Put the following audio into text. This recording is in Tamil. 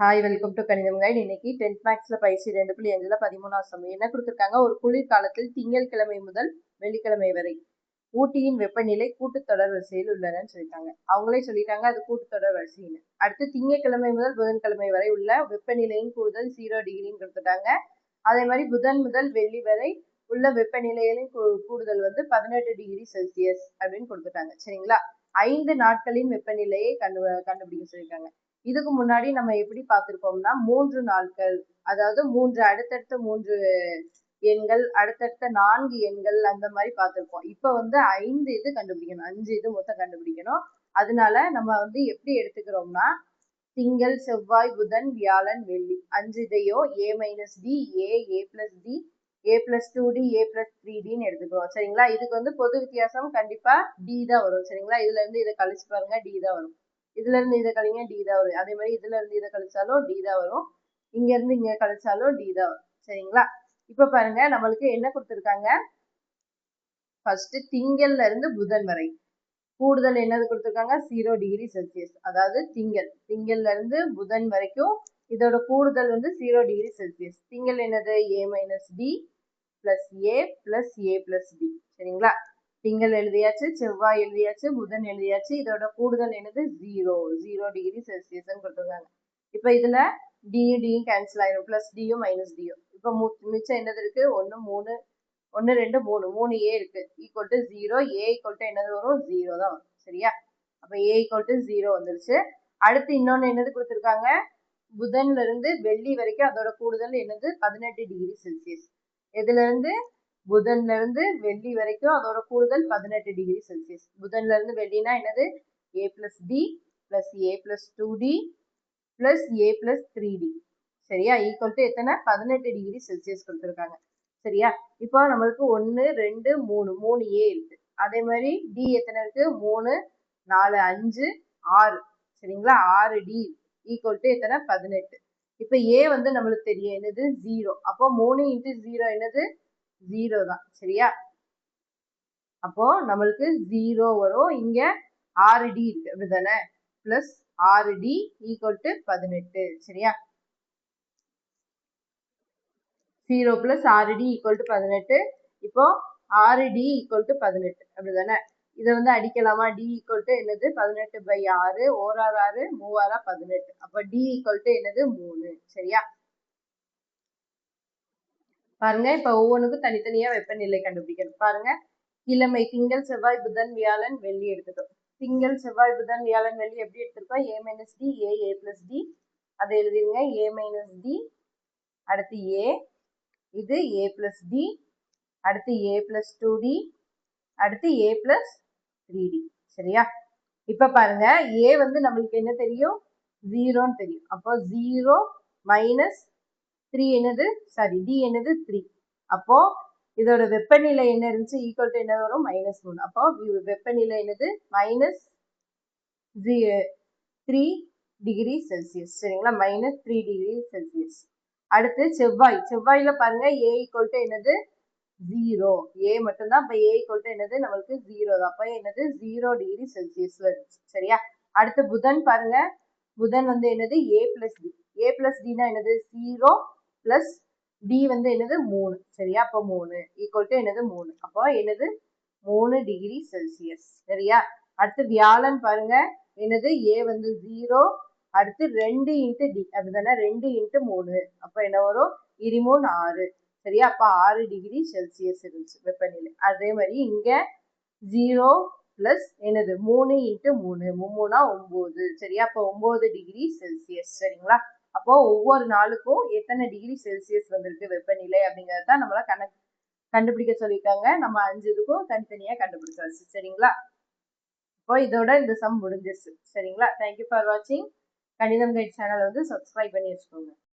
ஹாய், வெல்கம் டு கணிதம் கைடு. இன்னைக்கு 10th மேக்ஸ்ல பயிற்சி 2.5ல 13வது சம் என்ன கொடுத்திருக்காங்க? ஒரு குளிர்காலத்தில் திங்கட்கிழமை முதல் வெள்ளிக்கிழமை வரை ஊட்டியின் வெப்பநிலை கூட்டுத்தொடர் வரிசையில் உள்ளனன்னு சொல்லிட்டாங்க. அவங்களே சொல்லிட்டாங்க அது கூட்டுத்தொடர் வரிசைன்னு. அடுத்து திங்கட்கிழமை முதல் புதன்கிழமை வரை உள்ள வெப்பநிலையின் கூடுதல் 0 டிகிரின்னு கொடுத்துட்டாங்க. அதே மாதிரி புதன் முதல் வெள்ளி வரை உள்ள வெப்பநிலையின் கூடுதல் வந்து 18 டிகிரி செல்சியஸ் அப்படின்னு கொடுத்துட்டாங்க. சரிங்களா? 5 நாட்களின் வெப்பநிலையை கண்டுபிடிக்க சொல்லியிருக்காங்க. இதுக்கு முன்னாடி நம்ம எப்படி பார்த்திருக்கோம்னா 3 நாட்கள், அதாவது அடுத்தடுத்த 3 எண்கள், அடுத்தடுத்த 4 எண்கள் அந்த மாதிரி பார்த்திருக்கோம். இப்ப வந்து 5 இது கண்டுபிடிக்கணும், 5 இது மொத்தம் கண்டுபிடிக்கணும். அதனால நம்ம வந்து எப்படி எடுத்துக்கிறோம்னா திங்கள், செவ்வாய், புதன், வியாழன், வெள்ளி 5 இதையோ a-d, a+d, a+2d, a+3dன்னு எடுத்துக்கிறோம். சரிங்களா? இதுக்கு வந்து பொது வித்தியாசம் கண்டிப்பா d தான் வரும். சரிங்களா? இதுல இருந்து இதை கழிச்சு பாருங்க, d தான் வரும். இதுல இருந்து இதை கழிங்க, d தான் வரும். அதே மாதிரி இதுல இருந்து இதை கழிச்சாலும் d தான் வரும். இங்க இருந்து இங்க கழிச்சாலும் d தான் வரும். சரிங்களா? இப்ப பாருங்க, நம்மளுக்கு என்ன கொடுத்திருக்காங்க? ஃபர்ஸ்ட் திங்கள்ல இருந்து புதன் வரை கூடுதல் என்னது கொடுத்திருக்காங்க? 0 டிகிரி செல்சியஸ். அதாவது திங்கள்ல இருந்து புதன் வரைக்கும் இதோட கூடுதல் வந்து 0 டிகிரி செல்சியஸ். திங்கள் என்னது? a-d plus a plus a plus d. சரிங்களா? திங்கள் எழுதியாச்சு, செவ்வாய் எழுதியாச்சு, புதன் எழுதியாச்சு. இதோட கூடுதல் என்னது? 0 டிகிரி செல்சியஸ் கொடுத்துருக்காங்க. இப்ப இதுல டியும் கேன்சல் ஆயிரும், பிளஸ் டியும் மைனஸ் டியும். இப்ப மிச்சம் என்னது இருக்கு? 1 3 1 2 3 3 a இருக்கு, equal to 0. a equal to என்னது வரும்? 0 தான் வரும். சரியா? அப்ப a ஈக்குவல் டு 0 வந்துருச்சு. அடுத்து இன்னொன்னு என்னது கொடுத்துருக்காங்க? புதன்ல இருந்து வெள்ளி வரைக்கும் அதோட கூடுதல் என்னது? 18 டிகிரி செல்சியஸ். எதுல இருந்து? புதன்ல இருந்து வெள்ளி வரைக்கும் அதோட கூடுதல் 18 டிகிரி செல்சியஸ். புதன்ல இருந்து வெள்ளினா என்னது? a+d plus a+2d plus a+3d. சரியா? ஈக்குவல் டு எத்தனை? 18 டிகிரி செல்சியஸ் கொடுத்துருக்காங்க. சரியா? இப்போ நம்மளுக்கு 1 2 3 a இருக்கு. அதே மாதிரி d எத்தனை இருக்கு? 3 4 5 6. சரிங்களா? 6d ஈக்குவல் டு எத்தனை? 18. இப்ப a வந்து நம்மளுக்கு தெரியும் என்னது? 0. அப்போ 3 × 0 என்னது? 0 தான். சரியா? அப்போ நம்மளுக்கு 0 வரும். இங்க 6d இருக்கு, அப்படிதானே? Plus 6d equal to 18. சரியா? 0 plus 6d equal to 18. இப்போ 6d equal to 18. அப்படிதானே? இதை வந்து அடிக்கலாமா? d equal to என்னது? 18/6. 1 6 3 18. அப்ப d equal to என்னது? 3. சரியா? பாருங்க, இப்ப ஒவ்வொன்றுக்கும் தனித்தனியா வெப்பநிலை கண்டுபிடிக்கணும். பாருங்க, கிழமை திங்கள், செவ்வாய், புதன், வியாழன், வெள்ளி எடுத்துட்டோம். திங்கள், செவ்வாய், புதன், வியாழன், வெள்ளி எப்படி எடுத்திருக்கோம்? a-d, a+d. அதை எழுதிருங்க. a-d, அடுத்து a, இது a+d, அடுத்து a+2d, அடுத்து a+3d. சரியா? இப்ப பாருங்க, a வந்து நம்மளுக்கு என்ன தெரியும்? 0ன்னு தெரியும். அப்போ 0 minus 3 என்னது? சாரி, d என்னது? 3. அப்போ இதோட வெப்பநிலை என்ன இருந்துச்சு? ஈக்குவல் டு என்ன வரும்? -3. அப்போ வெப்பநிலை என்னது? -3 டிகிரி செல்சியஸ். சரிங்களா? -3 டிகிரி செல்சியஸ். அடுத்து செவ்வாயில பாருங்க, a ஈக்குவல் டு என்னது? 0. a மட்டும்தான். அப்ப a ஈக்குவல் டு என்னது? நம்மளுக்கு 0 தான். அப்ப என்னது? 0 டிகிரி செல்சியஸ்ல இருந்துச்சு. சரியா? அடுத்து புதன் பாருங்க, புதன் வந்து என்னது? a+d. a+dனா என்னது? 0 plus d வந்து என்னது? 3. சரியா? அப்போ 3 ஈக்குவல் டு என்னது? 3. அப்போ என்னது? 3 டிகிரி செல்சியஸ். சரியா? அடுத்து வியாழன் பாருங்க, என்னது? a வந்து 0, அடுத்து 2 × d. அப்படிதானே? 2 × 3. அப்ப என்ன வரும்? 23 6. சரியா? அப்ப 6 டிகிரி செல்சியஸ் இருந்துச்சு வெப்பநிலை. அதே மாதிரி இங்க 0 பிளஸ் என்னது? 3 × 3 3 9. சரியா? அப்போ 9 டிகிரி செல்சியஸ். சரிங்களா? அப்போ ஒவ்வொரு நாளுக்கும் எத்தனை டிகிரி செல்சியஸ் வந்திருக்கு வெப்பநிலை அப்படிங்கறத நம்மள கண்டுபிடிக்க சொல்லிட்டாங்க. நம்ம 5 இதுக்கும் தனித்தனியா கண்டுபிடிச்சாச்சு. சரிங்களா? இப்போ இதோட இந்த சம் முடிஞ்சிருச்சு. சரிங்களா? தேங்க்யூ ஃபார் வாட்சிங். கணிதம் கைட் சேனல் வந்து சப்ஸ்கிரைப் பண்ணி வச்சுக்கோங்க.